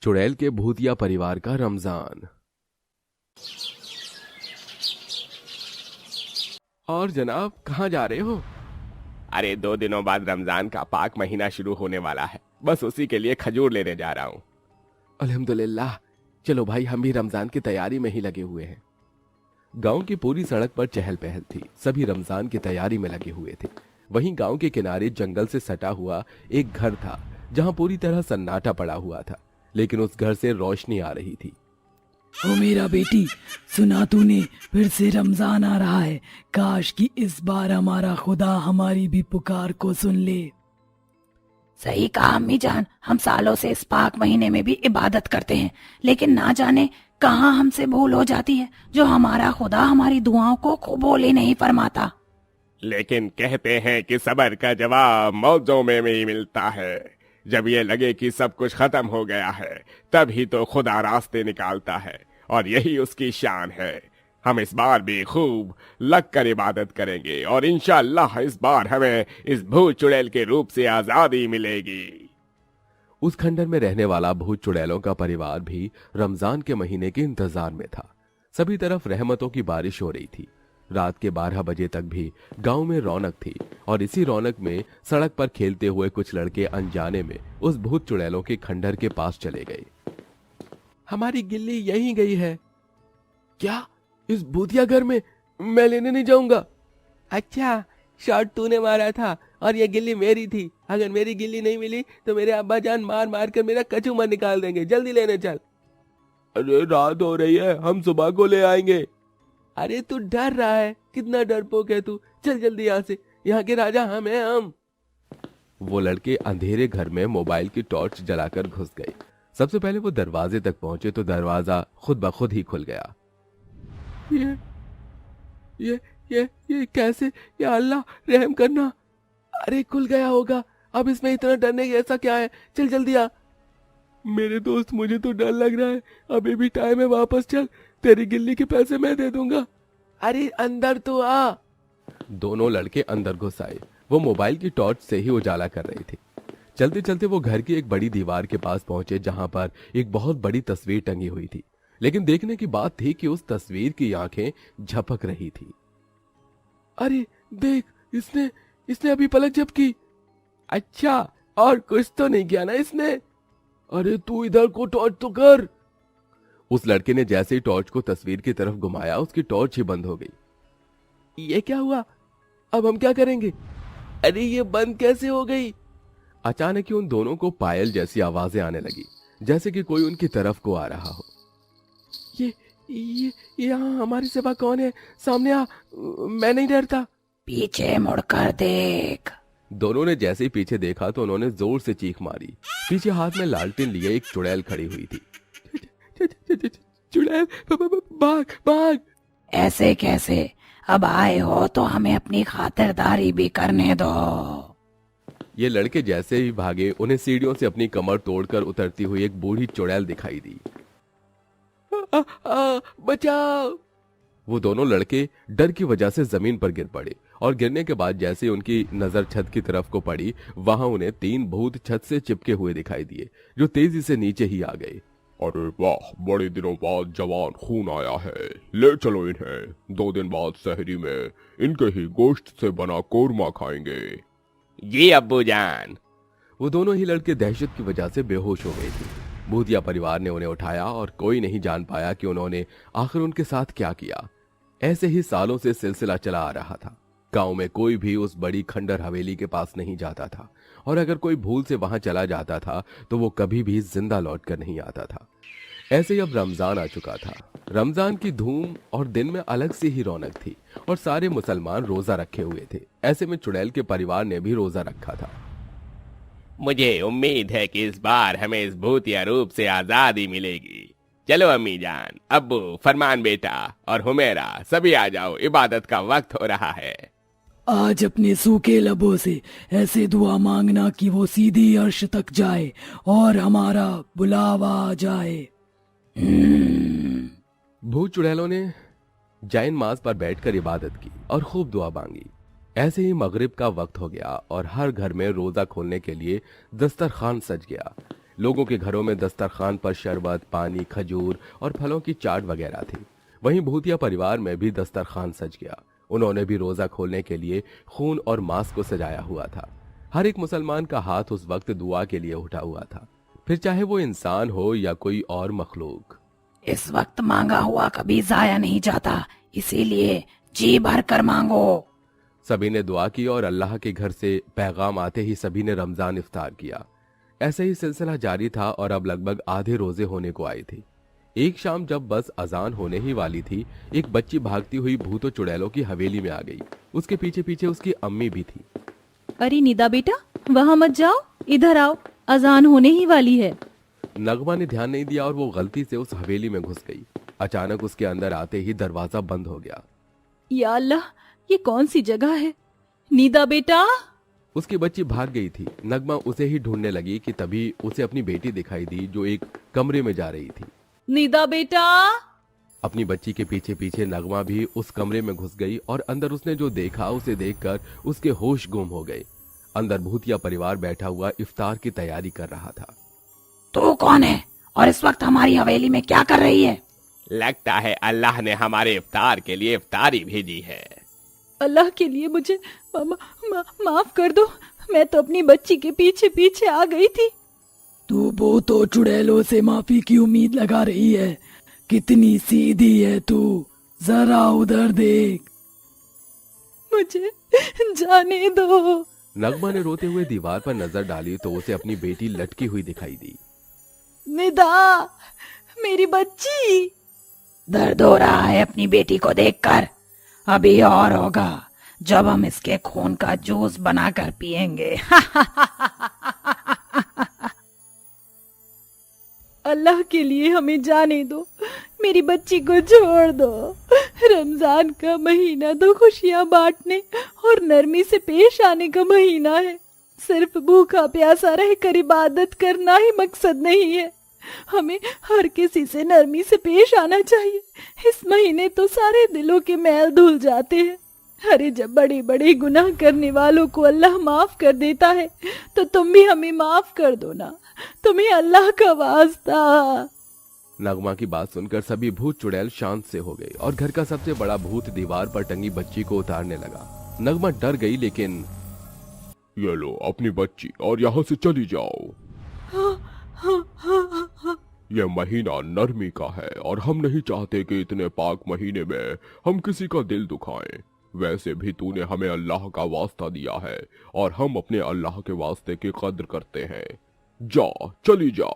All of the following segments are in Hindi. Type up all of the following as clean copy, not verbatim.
चुड़ैल के भूतिया परिवार का रमजान। और जनाब, कहाँ जा रहे हो? अरे 2 दिनों बाद रमजान का पाक महीना शुरू होने वाला है, बस उसी के लिए खजूर लेने जा रहा हूँ। अल्हम्दुलिल्लाह। चलो भाई, हम भी रमजान की तैयारी में ही लगे हुए हैं। गांव की पूरी सड़क पर चहल पहल थी, सभी रमजान की तैयारी में लगे हुए थे। वहीं गांव के किनारे जंगल से सटा हुआ एक घर था जहां पूरी तरह सन्नाटा पड़ा हुआ था, लेकिन उस घर से रोशनी आ रही थी। ओ मेरा बेटी, सुना तूने? फिर से रमजान आ रहा है। काश कि इस बार हमारा खुदा हमारी भी पुकार को सुन ले। सही कहा अम्मी जान, हम सालों से इस पाक महीने में भी इबादत करते हैं, लेकिन ना जाने कहाँ हमसे भूल हो जाती है, जो हमारा खुदा हमारी दुआओं को कबूल ही नहीं फरमाता। लेकिन कहते हैं कि सबर का जवाब मौजों में ही मिलता है। जब ये लगे कि सब कुछ खत्म हो गया है, तभी तो खुदा रास्ते निकालता है, और यही उसकी शान है। हम इस बार भी खूब लग कर इबादत करेंगे और इंशाअल्लाह इस बार हमें इस भूत चुड़ैल के रूप से आजादी मिलेगी। उस खंडर में रहने वाला भूत चुड़ैलों का परिवार भी रमजान के महीने के इंतजार में था। सभी तरफ रहमतों की बारिश हो रही थी। रात के 12 बजे तक भी गांव में रौनक थी, और इसी रौनक में सड़क पर खेलते हुए कुछ लड़के अनजाने में उस भूत चुड़ैलों के खंडर के पास चले गए। हमारी गिल्ली यहीं गई है। क्या? इस भूतिया घर में? मैं लेने नहीं जाऊंगा। अच्छा, शॉट तूने मारा था और ये गिल्ली मेरी थी। अगर मेरी गिल्ली नहीं मिली तो मेरे अब्बा जान मार मार कर मेरा कचूमर निकाल देंगे। जल्दी लेने चल। अरे रात हो रही है, हम सुबह को ले आएंगे। अरे तू डर रहा है? कितना डरपोक है तू। चल जल्दी यहाँ से, यहाँ के राजा हम हैं, हम। वो लड़के अंधेरे घर में मोबाइल की टॉर्च जलाकर घुस गए। सबसे पहले वो दरवाजे तक पहुंचे तो दरवाजा खुद ब खुद ही खुल गया। ये कैसे? या अल्लाह रहम करना। अरे खुल गया होगा, अब इसमें इतना डरने की ऐसा क्या है? चल जल्दी आ। मेरे दोस्त, मुझे तो डर लग रहा है। अभी भी टाइम है, वापस चल। तेरी गिल्ली के पैसे मैं दे दूंगा। अरे अंदर तो आ। दोनों लड़के अंदर घुस आए। वो मोबाइल की टॉर्च से ही उजाला कर रहे थे। चलते चलते वो घर की एक बड़ी दीवार के पास पहुंचे, जहां पर एक बहुत बड़ी तस्वीर टंगी हुई थी। लेकिन देखने की बात थी कि उस तस्वीर की आंखें झपक रही थी। अरे देख, इसने अभी पलक झपकी। अच्छा, और कुछ तो नहीं किया ना इसने? अरे तू इधर को टॉर्च तो कर। उस लड़के ने जैसे ही टॉर्च को तस्वीर की तरफ घुमाया, उसकी टॉर्च ही बंद हो गई। ये क्या हुआ? अब हम क्या करेंगे? अरे ये बंद कैसे हो गई? अचानक ही उन दोनों को पायल जैसी आवाजें आने लगी, जैसे कि कोई उनकी तरफ को आ रहा हो। ये यहाँ हमारी सेवा कौन है? सामने आ, मैं नहीं डरता। पीछे मुड़कर देख। दोनों ने जैसे ही पीछे देखा तो उन्होंने जोर से चीख मारी। पीछे हाथ में लालटेन लिए एक चुड़ैल खड़ी हुई थी। चुड़ैल, भाग भाग। ऐसे कैसे? अब आए हो तो हमें अपनी खातिरदारी भी करने दो। ये लड़के जैसे ही भागे, उन्हें सीढ़ियों से अपनी कमर तोड़कर उतरती हुई एक बूढ़ी चुड़ैल दिखाई दी। बचाओ! वो दोनों लड़के डर की वजह से जमीन पर गिर पड़े, और गिरने के बाद जैसे उनकी नजर छत की तरफ को पड़ी, वहां उन्हें 3 भूत छत से चिपके हुए दिखाई दिए, जो तेजी से नीचे ही आ गए। अरे वाह, बड़े दिनों बाद जवान खून आया है। ले चलो इन्हें, 2 दिन बाद सहरी में इनके ही गोश्त से बना कोरमा खाएंगे। ये अब्बू जान। वो दोनों ही लड़के दहशत की वजह से बेहोश हो गए थे। भूतिया परिवार ने उन्हें उठाया और कोई नहीं जान पाया कि उन्होंने आखिर उनके साथ क्या किया। ऐसे ही सालों से सिलसिला चला आ रहा था। गांव में कोई भी उस बड़ी खंडर हवेली के पास नहीं जाता था, और अगर कोई भूल से वहां चला जाता था तो वो कभी भी जिंदा लौट कर नहीं आता था। ऐसे ही अब रमजान आ चुका था। रमजान की धूम और दिन में अलग सी ही रौनक थी, और सारे मुसलमान रोजा रखे हुए थे। ऐसे में चुड़ैल के परिवार ने भी रोजा रखा था। मुझे उम्मीद है कि इस बार हमें इस भूतिया रूप से आजादी मिलेगी। चलो अम्मी जान, अब्बू, फरमान बेटा और हुमेरा, सभी आ जाओ, इबादत का वक्त हो रहा है। आज अपने सूखे लबों से ऐसे दुआ मांगना कि वो सीधी अर्श तक जाए और हमारा बुलावा आ जाए। भूत चुड़ैलों ने जैन मास पर बैठकर इबादत की और खूब दुआ मांगी। ऐसे ही मगरिब का वक्त हो गया और हर घर में रोजा खोलने के लिए दस्तरखान सज गया। लोगों के घरों में दस्तरखान पर शरबत, पानी, खजूर और फलों की चाट वगैरह थी। वहीं भूतिया परिवार में भी दस्तरखान सज गया। उन्होंने भी रोजा खोलने के लिए खून और मांस को सजाया हुआ था। हर एक मुसलमान का हाथ उस वक्त दुआ के लिए उठा हुआ था, फिर चाहे वो इंसान हो या कोई और मखलूक। इस वक्त मांगा हुआ कभी जाया नहीं जाता, इसीलिए जी भर कर मांगो। सभी ने दुआ की और अल्लाह के घर से पैगाम आते ही सभी ने रमजान इफ्तार किया। ऐसे ही सिलसिला जारी था और अब लगभग आधे रोजे होने को आए थे। एक शाम जब बस अजान होने ही वाली थी, एक बच्ची भागती हुई भूतो चुड़ैलों की हवेली में आ गई। उसके पीछे पीछे उसकी अम्मी भी थी। अरे निदा बेटा, वहाँ मत जाओ, इधर आओ, अजान होने ही वाली है। नगमा ने ध्यान नहीं दिया और वो गलती से उस हवेली में घुस गई। अचानक उसके अंदर आते ही दरवाजा बंद हो गया। या अल्लाह, ये कौन सी जगह है? निदा बेटा। उसकी बच्ची भाग गई थी। नगमा उसे ही ढूंढने लगी कि तभी उसे अपनी बेटी दिखाई दी जो एक कमरे में जा रही थी। निदा बेटा। अपनी बच्ची के पीछे पीछे नगमा भी उस कमरे में घुस गई और अंदर उसने जो देखा उसे देखकर उसके होश गुम हो गए। अंदर भूतिया परिवार बैठा हुआ इफ्तार की तैयारी कर रहा था। तू कौन है और इस वक्त हमारी हवेली में क्या कर रही है? लगता है अल्लाह ने हमारे इफ्तार के लिए इफ्तारी भेजी है। अल्लाह के लिए मुझे माफ कर दो, मैं तो अपनी बच्ची के पीछे पीछे आ गई थी। तू भूतों चुड़ैलों से माफी की उम्मीद लगा रही है? कितनी सीधी है तू, जरा उधर देख। मुझे जाने दो। नगमा ने रोते हुए दीवार पर नजर डाली तो उसे अपनी बेटी लटकी हुई दिखाई दी। निदा, मेरी बच्ची। दर्द हो रहा है अपनी बेटी को देखकर। अभी और होगा जब हम इसके खून का जूस बनाकर पिएंगे। अल्लाह के लिए हमें जाने दो, मेरी बच्ची को छोड़ दो। रमजान का महीना तो खुशियां बांटने और नरमी से पेश आने का महीना है। सिर्फ भूखा प्यासा रहकर इबादत करना ही मकसद नहीं है, हमें हर किसी से नरमी से पेश आना चाहिए। इस महीने तो सारे दिलों के मैल धुल जाते हैं। अरे जब बड़े बड़े गुनाह करने वालों को अल्लाह माफ कर देता है तो तुम भी हमें माफ कर दो ना, तुम्हें अल्लाह का वास्ता। नगमा की बात सुनकर सभी भूत चुड़ैल शांत से हो गए और घर का सबसे बड़ा भूत दीवार पर टंगी बच्ची को उतारने लगा। नगमा डर गई, लेकिन ये लो अपनी बच्ची और यहाँ से चली जाओ। ये महीना नरमी का है और हम नहीं चाहते कि इतने पाक महीने में हम किसी का दिल दुखाएं। वैसे भी तूने हमें अल्लाह का वास्ता दिया है और हम अपने अल्लाह के वास्ते की कद्र करते हैं। जा, चली जा।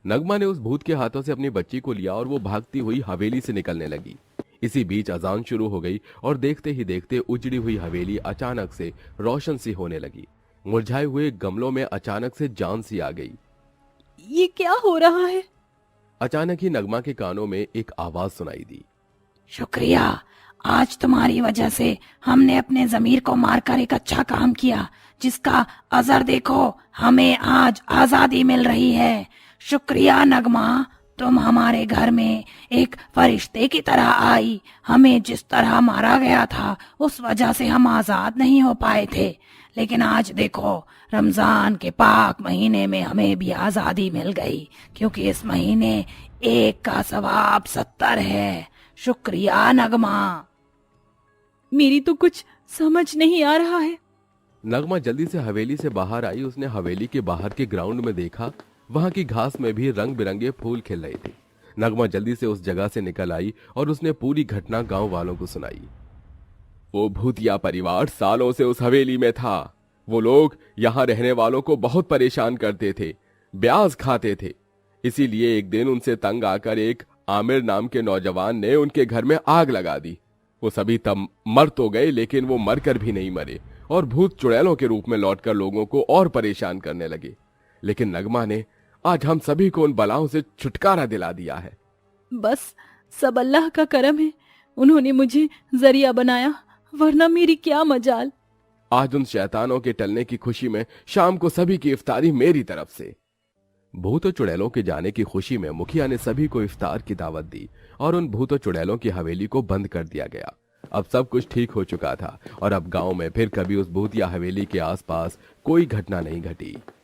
नगमा ने उस भूत के हाथों से अपनी बच्ची को लिया और वो भागती हुई हवेली से निकलने लगी। इसी बीच अजान शुरू हो गई और देखते ही देखते उजड़ी हुई हवेली अचानक से रोशन सी होने लगी। मुरझाए हुए गमलों में अचानक से जान सी आ गई। ये क्या हो रहा है? अचानक ही नगमा के कानों में एक आवाज सुनाई दी। शुक्रिया, आज तुम्हारी वजह से हमने अपने जमीर को मारकर एक अच्छा काम किया, जिसका असर देखो, हमें आज आजादी मिल रही है। शुक्रिया नगमा, तुम हमारे घर में एक फरिश्ते की तरह आई। हमें जिस तरह मारा गया था उस वजह से हम आजाद नहीं हो पाए थे, लेकिन आज देखो रमजान के पाक महीने में हमें भी आजादी मिल गई, क्योंकि इस महीने एक का सवाब 70 है। शुक्रिया नगमा। मेरी तो कुछ समझ नहीं आ रहा है। नगमा जल्दी से हवेली से बाहर आई। उसने हवेली के बाहर के ग्राउंड में देखा, वहां की घास में भी रंग बिरंगे फूल खिल रहे थे। नगमा जल्दी से उस जगह से निकल आई और उसने पूरी घटना गांव वालों को सुनाई। वो भूतिया परिवार सालों से उस हवेली में था। वो लोग यहाँ रहने वालों को बहुत परेशान करते थे, ब्याज खाते थे। इसीलिए एक दिन उनसे तंग आकर एक आमिर नाम के नौजवान ने उनके घर में आग लगा दी। वो सभी तब मर तो गए, लेकिन वो मरकर भी नहीं मरे और भूत चुड़ैलों के रूप में लौटकर लोगों को और परेशान करने लगे। लेकिन नगमा ने आज हम सभी को उन बलाओं से छुटकारा दिला दिया है। बस सब अल्लाह का करम है, उन्होंने मुझे जरिया बनाया, वरना मेरी क्या मजाल। आज उन शैतानों के टलने की खुशी में शाम को सभी की इफ्तारी मेरी तरफ से। भूत चुड़ैलों के जाने की खुशी में मुखिया ने सभी को इफ्तार की दावत दी और उन भूत चुड़ैलों की हवेली को बंद कर दिया गया। अब सब कुछ ठीक हो चुका था और अब गांव में फिर कभी उस भूतिया हवेली के आसपास कोई घटना नहीं घटी।